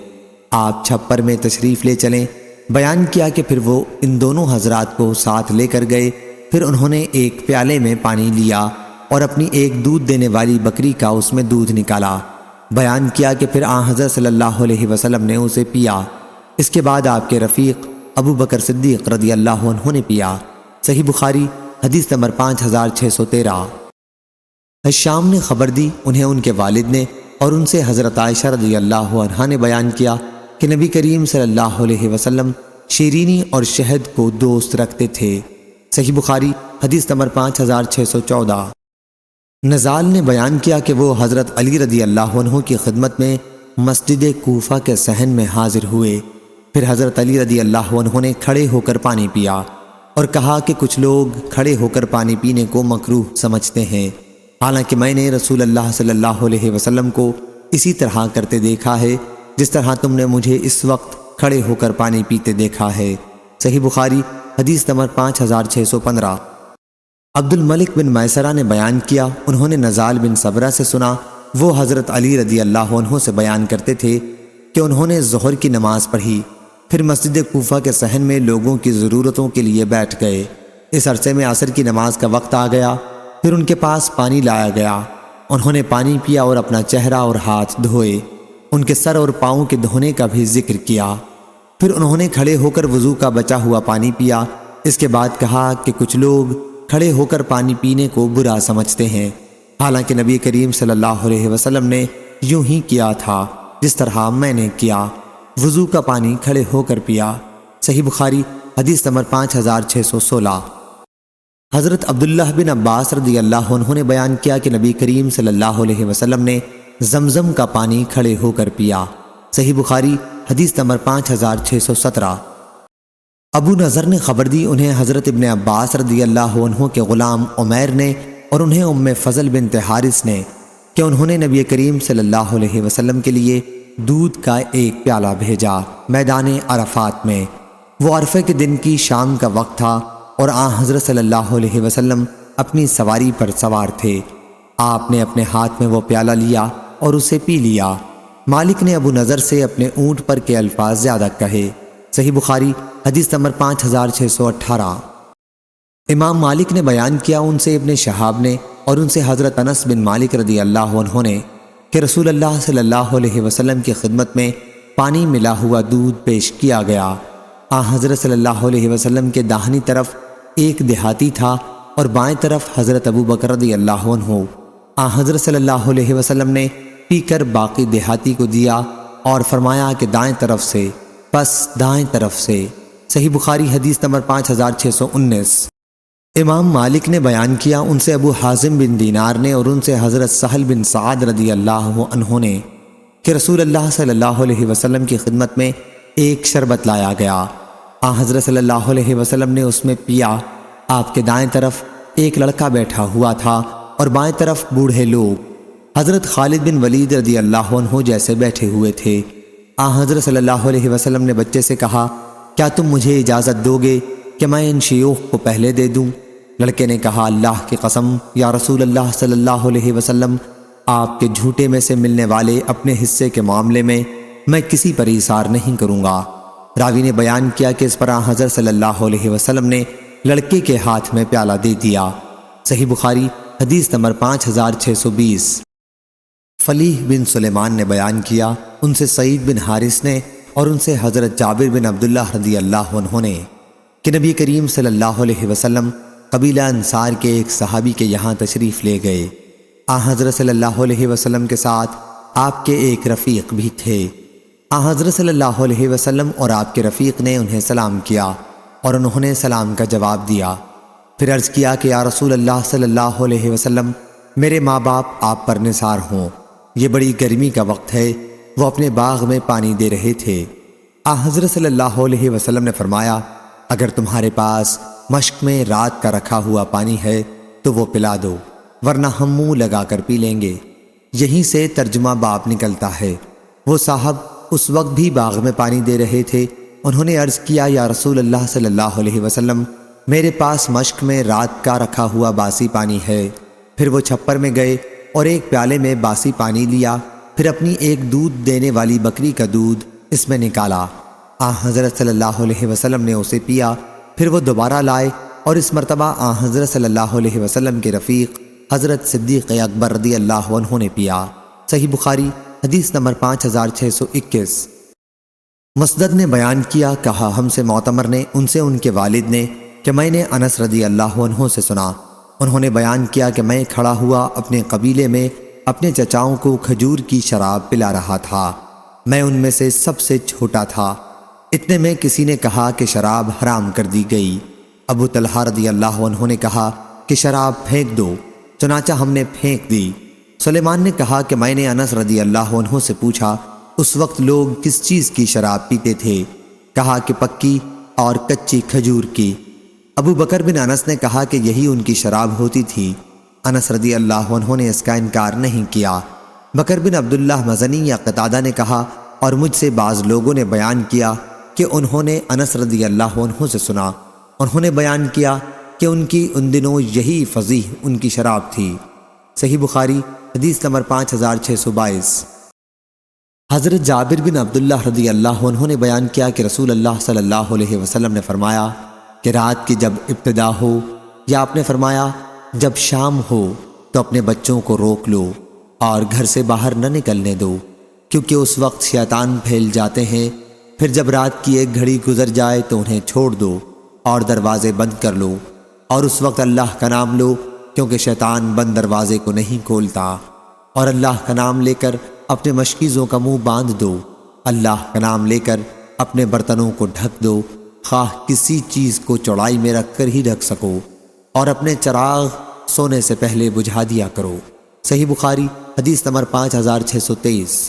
آپ چھپر میں تشریف لے چلیں۔ بیان کیا کہ پھر وہ ان دونوں حضرات کو ساتھ لے کر گئے۔ پھر انہوں نے ایک پیالے میں پانی لیا اور اپنی ایک دودھ دینے والی بکری کا اس میں دودھ نکالا۔ بیان کیا کہ پھر حضرت صلی اللہ علیہ وسلم نے اسے پیا۔ اس کے بعد آپ کے رفیق ابو بکر صدیق رضی اللہ عنہ نے پیا۔ صحیح بخاری حدیث نمبر 5613۔ ہشام نے خبر دی، انہیں ان کے والد نے اور ان سے حضرت عائشہ رضی اللہ عنہا نے بیان کیا کہ نبی کریم صلی اللہ علیہ وسلم شیرینی اور شہد کو دوست رکھتے تھے۔ صحیح بخاری حدیث نمبر 5614۔ نزال نے بیان کیا کہ وہ حضرت علی رضی اللہ عنہ کی خدمت میں مسجد کوفہ کے صحن میں حاضر ہوئے۔ پھر حضرت علی رضی اللہ عنہ نے کھڑے ہو کر پانی پیا اور کہا کہ کچھ لوگ کھڑے ہو کر پانی پینے کو مکروہ سمجھتے ہیں، حالانکہ میں نے رسول اللہ صلی اللہ علیہ وسلم کو اسی طرح کرتے دیکھا ہے جس طرح تم نے مجھے اس وقت کھڑے ہو کر پانی پیتے دیکھا ہے۔ صحیح بخاری حدیث نمبر 5615۔ عبد الملک بن میسرہ نے بیان کیا، انہوں نے نزال بن صبرہ سے سنا، وہ حضرت علی رضی اللہ عنہ سے بیان کرتے تھے کہ انہوں نے ظہر کی نماز پڑھی، پھر مسجد کوفہ کے صحن میں لوگوں کی ضرورتوں کے لیے بیٹھ گئے۔ اس عرصے میں عصر کی نماز کا وقت آ گیا، پھر ان کے پاس پانی لایا گیا، انہوں نے پانی پیا اور اپنا چہرہ اور ہاتھ دھوئے، ان کے سر اور پاؤں کے دھونے کا بھی ذکر کیا، پھر انہوں نے کھڑے ہو کر وضو کا بچا ہوا پانی پیا۔ اس کے بعد کہا کہ کچھ لوگ کھڑے ہو کر پانی پینے کو برا سمجھتے ہیں، حالانکہ نبی کریم صلی اللہ علیہ وسلم نے یوں ہی کیا تھا جس طرح میں نے کیا، وضو کا پانی کھڑے ہو کر پیا۔ صحیح بخاری حدیث نمبر 5616۔ حضرت عبداللہ بن عباس رضی اللہ عنہ نے بیان کیا کہ نبی کریم صلی اللہ علیہ وسلم نے زمزم کا پانی کھڑے ہو کر پیا۔ صحیح بخاری حدیث نمبر 5617۔ ابو نضر نے خبر دی، انہیں حضرت ابن عباس رضی اللہ عنہ کے غلام عمیر نے اور انہیں ام فضل بنت حارث نے کہ انہوں نے نبی کریم صلی اللہ علیہ وسلم کے لیے دودھ کا ایک پیالہ بھیجا میدان عرفات میں۔ وہ عرفے کے دن کی شام کا وقت تھا اور حضرت صلی اللہ علیہ وسلم اپنی سواری پر سوار تھے۔ آپ نے اپنے ہاتھ میں وہ پیالہ لیا اور اسے پی لیا۔ مالک نے ابو نضر سے اپنے اونٹ پر کے الفاظ زیادہ کہے۔ صحیح بخاری حدیث نمبر 5618۔ امام مالک نے بیان کیا، ان سے ابن شہاب نے اور ان سے حضرت انس بن مالک رضی اللہ عنہ نے کہ رسول اللہ صلی اللہ علیہ وسلم کی خدمت میں پانی ملا ہوا دودھ پیش کیا گیا۔ حضرت صلی اللہ علیہ وسلم کے داہنی طرف ایک دیہاتی تھا اور بائیں طرف حضرت ابو بکر رضی اللہ عنہ۔ حضرت صلی اللہ علیہ وسلم نے پی کر باقی دیہاتی کو دیا اور فرمایا کہ دائیں طرف سے، پس دائیں طرف سے۔ صحیح بخاری حدیث نمبر 5619۔ امام مالک نے بیان کیا، ان سے ابو حازم بن دینار نے اور ان سے حضرت سہل بن سعد رضی اللہ عنہ نے کہ رسول اللہ صلی اللہ علیہ وسلم کی خدمت میں ایک شربت لایا گیا۔ حضرت صلی اللہ علیہ وسلم نے اس میں پیا۔ آپ کے دائیں طرف ایک لڑکا بیٹھا ہوا تھا اور بائیں طرف بوڑھے لوگ حضرت خالد بن ولید رضی اللہ عنہ جیسے بیٹھے ہوئے تھے۔ حضرت صلی اللہ علیہ وسلم نے بچے سے کہا، کیا تم مجھے اجازت دو گے کہ میں ان شیوخ کو پہلے دے دوں؟ لڑکے نے کہا، اللہ کی قسم یا رسول اللہ صلی اللہ علیہ وسلم، آپ کے جھوٹے میں سے ملنے والے اپنے حصے کے معاملے میں کسی پر ایثار نہیں کروں گا۔ راوی نے بیان کیا کہ اس پر حضرت صلی اللہ علیہ وسلم نے لڑکے کے ہاتھ میں پیالہ دے دیا۔ صحیح بخاری حدیث نمبر 5620۔ فلیح بن سلیمان نے بیان کیا، ان سے سعید بن حارث نے اور ان سے حضرت جابر بن عبداللہ رضی اللہ عنہ نے کہ نبی کریم صلی اللہ علیہ وسلم قبیلہ انصار کے ایک صحابی کے یہاں تشریف لے گئے۔ حضرت صلی اللہ علیہ وسلم کے ساتھ آپ کے ایک رفیق بھی تھے۔ حضرت صلی اللہ علیہ وسلم اور آپ کے رفیق نے انہیں سلام کیا اور انہوں نے سلام کا جواب دیا۔ پھر عرض کیا کہ یا رسول اللہ صلی اللہ علیہ وسلم، میرے ماں باپ آپ پر نثار ہوں، یہ بڑی گرمی کا وقت ہے۔ وہ اپنے باغ میں پانی دے رہے تھے۔ حضرت صلی اللہ علیہ وسلم نے فرمایا، اگر تمہارے پاس مشک میں رات کا رکھا ہوا پانی ہے تو وہ پلا دو، ورنہ ہم منہ لگا کر پی لیں گے۔ یہیں سے ترجمہ باب نکلتا ہے۔ وہ صاحب اس وقت بھی باغ میں پانی دے رہے تھے۔ انہوں نے عرض کیا، یا رسول اللہ صلی اللہ علیہ وسلم، میرے پاس مشک میں رات کا رکھا ہوا باسی پانی ہے۔ پھر وہ چھپر میں گئے اور ایک پیالے میں باسی پانی لیا، پھر اپنی ایک دودھ دینے والی بکری کا دودھ اس میں نکالا۔ حضرت صلی اللہ علیہ وسلم نے اسے پیا۔ پھر وہ دوبارہ لائے اور اس مرتبہ حضرت صلی اللہ علیہ وسلم کے رفیق حضرت صدیق اکبر رضی اللہ عنہ نے پیا۔ صحیح بخاری حدیث نمبر 5621۔ مسدد نے بیان کیا، کہا ہم سے معتمر نے ان سے ان کے والد نے کہ میں نے انس رضی اللہ عنہ سے سنا، انہوں نے بیان کیا کہ میں کھڑا ہوا اپنے قبیلے میں اپنے چچاؤں کو کھجور کی شراب پلا رہا تھا، میں ان میں سے سب سے چھوٹا تھا۔ اتنے میں کسی نے کہا کہ شراب حرام کر دی گئی۔ ابو طلحہ رضی اللہ عنہ نے کہا کہ شراب پھینک دو، چنانچہ ہم نے پھینک دی۔ سلیمان نے کہا کہ میں نے انس رضی اللہ عنہ سے پوچھا، اس وقت لوگ کس چیز کی شراب پیتے تھے؟ کہا کہ پکی اور کچی کھجور کی۔ ابو بکر بن انس نے کہا کہ یہی ان کی شراب ہوتی تھی۔ انس رضی اللہ عنہ نے اس کا انکار نہیں کیا۔ بکر بن عبداللہ مزنی یا قتادہ نے کہا، اور مجھ سے بعض لوگوں نے بیان کیا کہ انہوں نے انس رضی اللہ عنہ سے سنا، انہوں نے بیان کیا کہ ان کی ان دنوں یہی فضیح ان کی شراب تھی۔ صحیح بخاری حدیث نمبر 5622۔ حضرت جابر بن عبداللہ رضی اللہ عنہ نے بیان کیا کہ رسول اللہ صلی اللہ علیہ وسلم نے فرمایا کہ رات کی جب ابتدا ہو، یا آپ نے فرمایا جب شام ہو تو اپنے بچوں کو روک لو اور گھر سے باہر نہ نکلنے دو، کیونکہ اس وقت شیطان پھیل جاتے ہیں۔ پھر جب رات کی ایک گھڑی گزر جائے تو انہیں چھوڑ دو اور دروازے بند کر لو، اور اس وقت اللہ کا نام لو، کیونکہ شیطان بند دروازے کو نہیں کھولتا، اور اللہ کا نام لے کر اپنے مشکیزوں کا منہ باندھ دو، اللہ کا نام لے کر اپنے برتنوں کو ڈھک دو، خواہ کسی چیز کو چوڑائی میں رکھ کر ہی رکھ سکو، اور اپنے چراغ سونے سے پہلے بجھا دیا کرو۔ صحیح بخاری حدیث نمبر 5623۔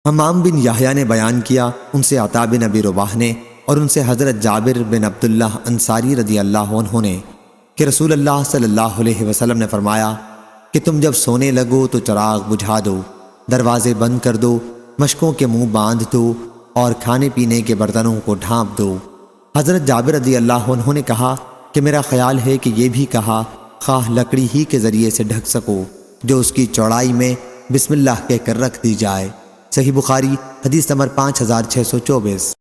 حمام بن یحییٰ نے بیان کیا، ان سے عطا بن ابی رباح نے، اور ان سے حضرت جابر بن عبداللہ انصاری رضی اللہ عنہ نے، کہ رسول اللہ صلی اللہ علیہ وسلم نے فرمایا کہ تم جب سونے لگو تو چراغ بجھا دو، دروازے بند کر دو، مشکوں کے منہ باندھ دو، اور کھانے پینے کے برتنوں کو ڈھانپ دو۔ حضرت جابر رضی اللہ عنہ نے کہا کہ میرا خیال ہے کہ یہ بھی کہا خواہ لکڑی ہی کے ذریعے سے ڈھک سکو، جو اس کی چوڑائی میں بسم اللہ کہہ کر رکھ دی جائے۔ صحیح بخاری حدیث نمبر 5624۔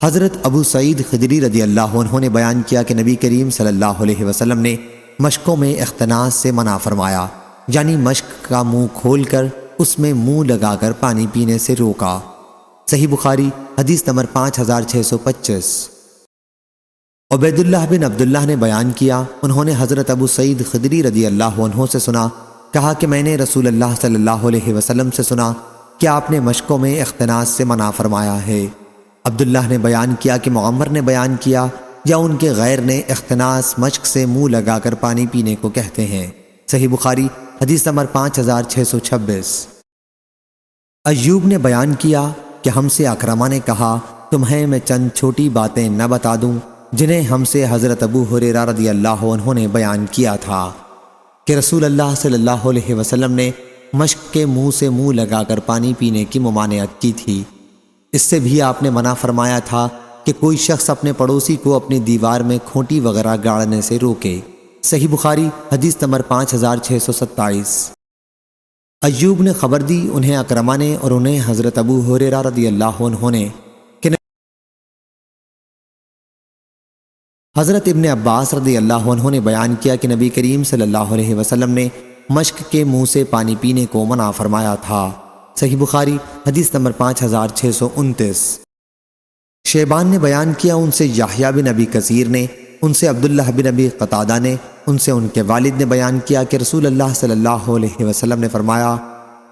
حضرت ابو سعید خدری رضی اللہ عنہ نے بیان کیا کہ نبی کریم صلی اللہ علیہ وسلم نے مشکوں میں اختناس سے منع فرمایا، یعنی مشک کا منہ کھول کر اس میں منہ لگا کر پانی پینے سے روکا۔ صحیح بخاری حدیث نمبر 5625۔ عبید اللہ بن عبداللہ نے بیان کیا، انہوں نے حضرت ابو سعید خدری رضی اللہ عنہ سے سنا، کہا کہ میں نے رسول اللہ صلی اللہ علیہ وسلم سے سنا کہ آپ نے مشکوں میں اختناس سے منع فرمایا ہے۔ عبداللہ نے بیان کیا کہ معمر نے بیان کیا یا ان کے غیر نے اختناس مشک سے منہ لگا کر پانی پینے کو کہتے ہیں۔ صحیح بخاری حدیث نمبر 5626۔ ایوب نے بیان کیا کہ ہم سے اکرمہ نے کہا تمہیں میں چند چھوٹی باتیں نہ بتا دوں جنہیں ہم سے حضرت ابو ہریرہ رضی اللہ عنہ نے بیان کیا تھا کہ رسول اللہ صلی اللہ علیہ وسلم نے مشک کے منہ سے منہ لگا کر پانی پینے کی ممانعت کی تھی۔ اس سے بھی آپ نے منع فرمایا تھا کہ کوئی شخص اپنے پڑوسی کو اپنی دیوار میں کھوٹی وغیرہ گاڑنے سے روکے۔ صحیح بخاری حدیث نمبر 5627۔ ایوب نے خبر دی انہیں اکرمہ نے اور انہیں حضرت ابو ہریرہ رضی اللہ عنہ نے کہ حضرت ابن عباس رضی اللہ عنہ نے بیان کیا کہ نبی کریم صلی اللہ علیہ وسلم نے مشک کے منہ سے پانی پینے کو منع فرمایا تھا۔ صحیح بخاری حدیث نمبر 5629۔ شیبان نے بیان کیا، ان سے یحییٰ بن ابی کثیر نے، ان سے عبداللہ بن ابی قتادہ نے، ان سے ان کے والد نے بیان کیا کہ رسول اللہ صلی اللہ علیہ وسلم نے فرمایا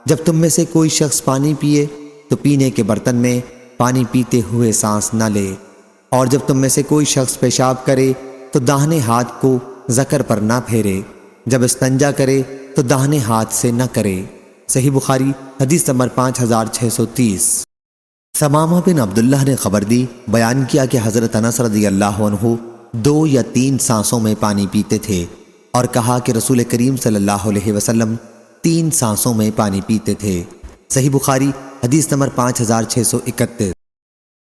جب تم میں سے کوئی شخص پانی پیے تو پینے کے برتن میں پانی پیتے ہوئے سانس نہ لے، اور جب تم میں سے کوئی شخص پیشاب کرے تو داہنے ہاتھ کو ذکر پر نہ پھیرے، جب استنجا کرے تو داہنے ہاتھ سے نہ کرے۔ صحیح بخاری حدیث نمبر 5630۔ ثمامہ بن عبداللہ نے خبر دی، بیان کیا کہ حضرت انس رضی اللہ عنہ 2 یا 3 سانسوں میں پانی پیتے تھے، اور کہا کہ رسول کریم صلی اللہ علیہ وسلم 3 سانسوں میں پانی پیتے تھے۔ صحیح بخاری حدیث نمبر 5631۔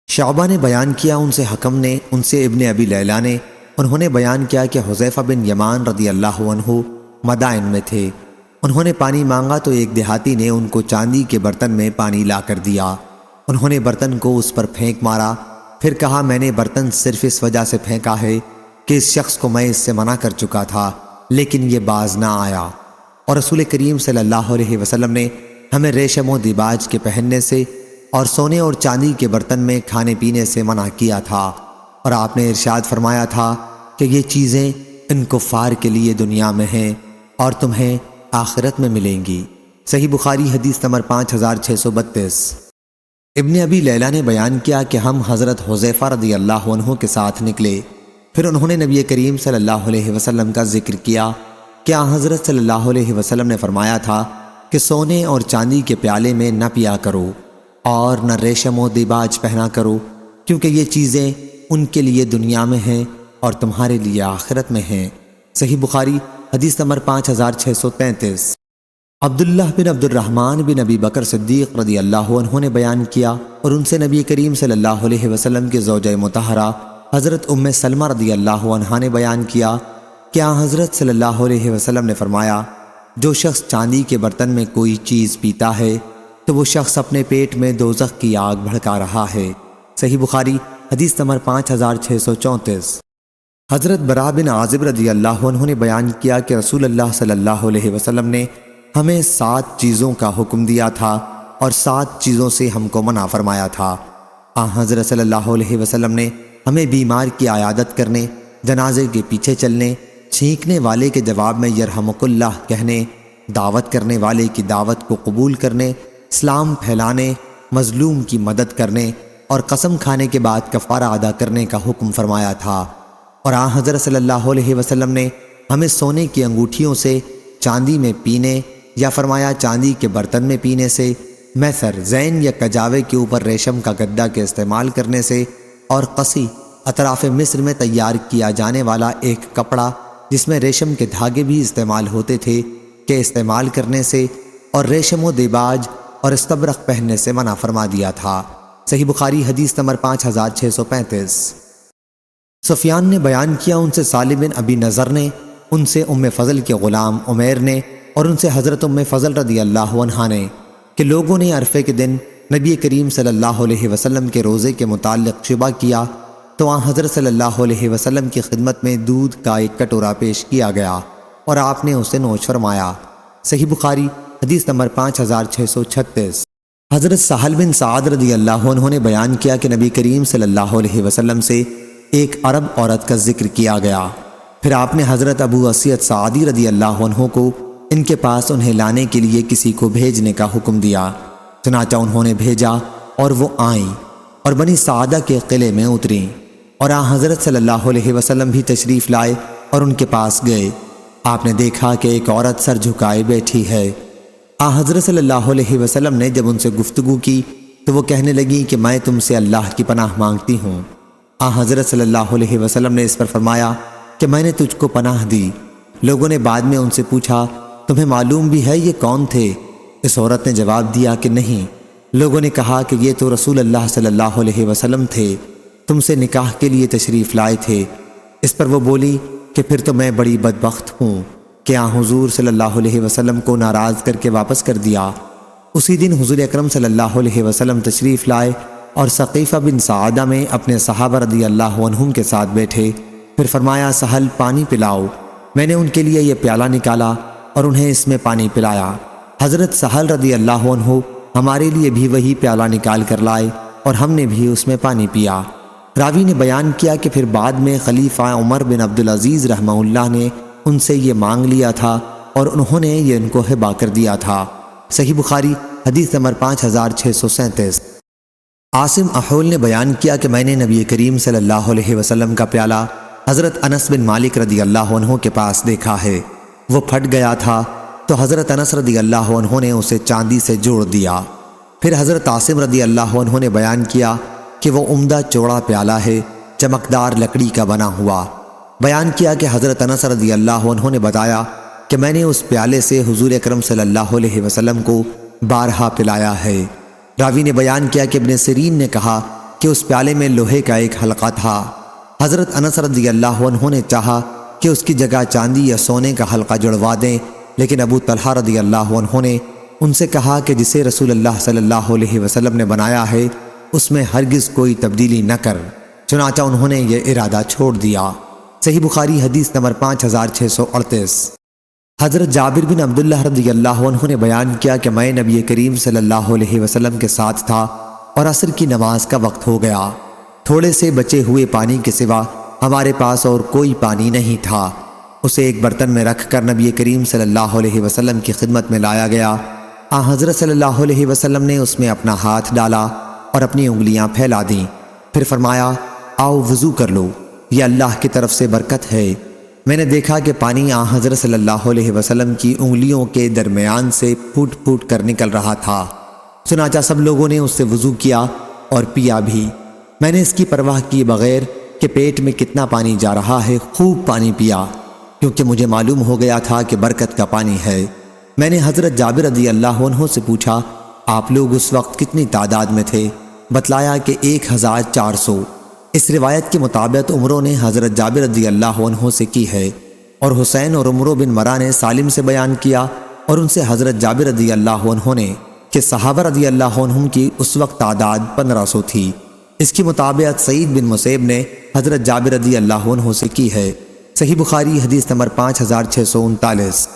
شعبہ نے بیان کیا، ان سے حکم نے، ان سے ابن ابی لیلہ نے، انہوں نے بیان کیا کہ حذیفہ بن یمان رضی اللہ عنہ مدائن میں تھے، انہوں نے پانی مانگا تو ایک دیہاتی نے ان کو چاندی کے برتن میں پانی لا کر دیا، انہوں نے برتن کو اس پر پھینک مارا، پھر کہا میں نے برتن صرف اس وجہ سے پھینکا ہے کہ اس شخص کو میں اس سے منع کر چکا تھا لیکن یہ باز نہ آیا، اور رسول کریم صلی اللہ علیہ وسلم نے ہمیں ریشم و دیباج کے پہننے سے اور سونے اور چاندی کے برتن میں کھانے پینے سے منع کیا تھا، اور آپ نے ارشاد فرمایا تھا کہ یہ چیزیں ان کفار کے لیے دنیا میں ہیں اور تمہیں آخرت میں ملیں گی۔ صحیح بخاری حدیث نمبر 5632۔ ابن ابی لیلہ نے بیان کیا کہ ہم حضرت حذیفہ رضی اللہ عنہ کے ساتھ نکلے، پھر انہوں نے نبی کریم صلی اللہ علیہ وسلم کا ذکر کیا کہ حضرت صلی اللہ علیہ وسلم نے فرمایا تھا کہ سونے اور چاندی کے پیالے میں نہ پیا کرو اور نہ ریشم و دیباج پہنا کرو، کیونکہ یہ چیزیں ان کے لیے دنیا میں ہیں اور تمہارے لیے آخرت میں ہیں۔ صحیح بخاری حدیث نمبر 5633۔ عبداللہ بن عبد الرحمن بن ابی بکر صدیق رضی اللہ عنہ نے بیان کیا، اور ان سے نبی کریم صلی اللہ علیہ وسلم کے زوجہ مطہرہ حضرت ام سلمہ رضی اللہ عنہا نے بیان کیا کہ حضرت صلی اللہ علیہ وسلم نے فرمایا، جو شخص چاندی کے برتن میں کوئی چیز پیتا ہے تو وہ شخص اپنے پیٹ میں دوزخ کی آگ بھڑکا رہا ہے۔ صحیح بخاری حدیث نمبر 5634۔ حضرت براء بن عازب رضی اللہ عنہ نے بیان کیا کہ رسول اللہ صلی اللہ علیہ وسلم نے ہمیں 7 چیزوں کا حکم دیا تھا اور 7 چیزوں سے ہم کو منع فرمایا تھا۔ حضرت صلی اللہ علیہ وسلم نے ہمیں بیمار کی عیادت کرنے، جنازے کے پیچھے چلنے، چھینکنے والے کے جواب میں یرحمک اللہ کہنے، دعوت کرنے والے کی دعوت کو قبول کرنے، اسلام پھیلانے، مظلوم کی مدد کرنے اور قسم کھانے کے بعد کفارہ ادا کرنے کا حکم فرمایا تھا۔ اور حضرت صلی اللہ علیہ وسلم نے ہمیں سونے کی انگوٹھیوں سے چاندی میں پینے یا فرمایا چاندی کے برتن میں پینے سے، میسر، زین یا کجاوے کے اوپر ریشم کا گدا کے استعمال کرنے سے، اور قصی، اطراف مصر میں تیار کیا جانے والا ایک کپڑا جس میں ریشم کے دھاگے بھی استعمال ہوتے تھے کے استعمال کرنے سے، اور ریشم و دیباج اور استبرق پہننے سے منع فرما دیا تھا۔ صحیح بخاری حدیث نمبر 5635۔ سفیان نے بیان کیا، ان سے سالم بن ابی نضر نے، ان سے ام فضل کے غلام عمیر نے، اور ان سے حضرت ام فضل رضی اللہ عنہا نے کہ لوگوں نے عرفے کے دن نبی کریم صلی اللہ علیہ وسلم کے روزے کے متعلق شبہ کیا تو حضرت صلی اللہ علیہ وسلم کی خدمت میں دودھ کا ایک کٹورا پیش کیا گیا اور آپ نے اسے نوش فرمایا۔ صحیح بخاری حدیث نمبر 5636۔ حضرت سہل بن سعد رضی اللہ عنہ نے بیان کیا کہ نبی کریم صلی اللہ علیہ وسلم سے ایک عرب عورت کا ذکر کیا گیا، پھر آپ نے حضرت ابو اسید سعدی رضی اللہ عنہ کو ان کے پاس انہیں لانے کے لیے کسی کو بھیجنے کا حکم دیا، چنانچہ انہوں نے بھیجا اور وہ آئیں اور بنی سعدہ کے قلعے میں اتریں، اور حضرت صلی اللہ علیہ وسلم بھی تشریف لائے اور ان کے پاس گئے۔ آپ نے دیکھا کہ ایک عورت سر جھکائے بیٹھی ہے۔ حضرت صلی اللہ علیہ وسلم نے جب ان سے گفتگو کی تو وہ کہنے لگی کہ میں تم سے اللہ کی پناہ مانگتی ہوں۔ حضرت صلی اللہ علیہ وسلم نے اس پر فرمایا کہ میں نے تجھ کو پناہ دی۔ لوگوں نے بعد میں ان سے پوچھا، تمہیں معلوم بھی ہے یہ کون تھے؟ اس عورت نے جواب دیا کہ نہیں۔ لوگوں نے کہا کہ یہ تو رسول اللہ صلی اللہ علیہ وسلم تھے، تم سے نکاح کے لیے تشریف لائے تھے۔ اس پر وہ بولی کہ پھر تو میں بڑی بدبخت ہوں کہ حضور صلی اللہ علیہ وسلم کو ناراض کر کے واپس کر دیا۔ اسی دن حضور اکرم صلی اللہ علیہ وسلم تشریف لائے اور ثقیفہ بن سعادہ میں اپنے صحابہ رضی اللہ عنہم کے ساتھ بیٹھے، پھر فرمایا سہل پانی پلاؤ۔ میں نے ان کے لیے یہ پیالہ نکالا اور انہیں اس میں پانی پلایا۔ حضرت سہل رضی اللہ عنہ ہمارے لیے بھی وہی پیالہ نکال کر لائے اور ہم نے بھی اس میں پانی پیا۔ راوی نے بیان کیا کہ پھر بعد میں خلیفہ عمر بن عبدالعزیز رحمہ اللہ نے ان سے یہ مانگ لیا تھا اور انہوں نے یہ ان کو ہبہ کر دیا تھا۔ صحیح بخاری حدیث نمبر 5637۔ عاصم احول نے بیان کیا کہ میں نے نبی کریم صلی اللہ علیہ وسلم کا پیالہ حضرت انس بن مالک رضی اللہ عنہ کے پاس دیکھا ہے، وہ پھٹ گیا تھا تو حضرت انس رضی اللہ عنہ نے اسے چاندی سے جوڑ دیا۔ پھر حضرت عاصم رضی اللہ عنہ نے بیان کیا کہ وہ عمدہ چوڑا پیالہ ہے، چمکدار لکڑی کا بنا ہوا۔ بیان کیا کہ حضرت انس رضی اللہ عنہ نے بتایا کہ میں نے اس پیالے سے حضور اکرم صلی اللہ علیہ وسلم کو بارہا پلایا ہے۔ راوی نے بیان کیا کہ ابن سیرین نے کہا کہ اس پیالے میں لوہے کا ایک حلقہ تھا۔ حضرت انس رضی اللہ عنہ نے چاہا کہ اس کی جگہ چاندی یا سونے کا حلقہ جڑوا دیں، لیکن ابو طلحہ رضی اللہ عنہ نے ان سے کہا کہ جسے رسول اللہ صلی اللہ علیہ وسلم نے بنایا ہے اس میں ہرگز کوئی تبدیلی نہ کر، چنانچہ انہوں نے یہ ارادہ چھوڑ دیا۔ صحیح بخاری حدیث نمبر 5638۔ حضرت جابر بن عبداللہ رضی اللہ عنہ نے بیان کیا کہ میں نبی کریم صلی اللہ علیہ وسلم کے ساتھ تھا اور عصر کی نماز کا وقت ہو گیا، تھوڑے سے بچے ہوئے پانی کے سوا ہمارے پاس اور کوئی پانی نہیں تھا۔ اسے ایک برتن میں رکھ کر نبی کریم صلی اللہ علیہ وسلم کی خدمت میں لایا گیا۔ حضرت صلی اللہ علیہ وسلم نے اس میں اپنا ہاتھ ڈالا اور اپنی انگلیاں پھیلا دیں، پھر فرمایا آؤ وضو کر لو، یہ اللہ کی طرف سے برکت ہے۔ میں نے دیکھا کہ پانی حضرت صلی اللہ علیہ وسلم کی انگلیوں کے درمیان سے پھوٹ پھوٹ کر نکل رہا تھا، چنانچہ سب لوگوں نے اس سے وضو کیا اور پیا بھی۔ میں نے اس کی پرواہ کیے بغیر کہ پیٹ میں کتنا پانی جا رہا ہے خوب پانی پیا، کیونکہ مجھے معلوم ہو گیا تھا کہ برکت کا پانی ہے۔ میں نے حضرت جابر رضی اللہ عنہ سے پوچھا آپ لوگ اس وقت کتنی تعداد میں تھے؟ بتلایا کہ 1400۔ اس روایت کے مطابق عمروں نے حضرت جابر رضی اللہ عنہ سے کی ہے، اور حسین اور عمرو بن مرا نے سالم سے بیان کیا اور ان سے حضرت جابر رضی اللہ عنہ نے کہ صحابہ رضی اللہ عنہم کی اس وقت تعداد 1500 تھی۔ اس کی مطابقت سعید بن مسیب نے حضرت جابر رضی اللہ عنہ سے کی ہے۔ صحیح بخاری حدیث نمبر 5639۔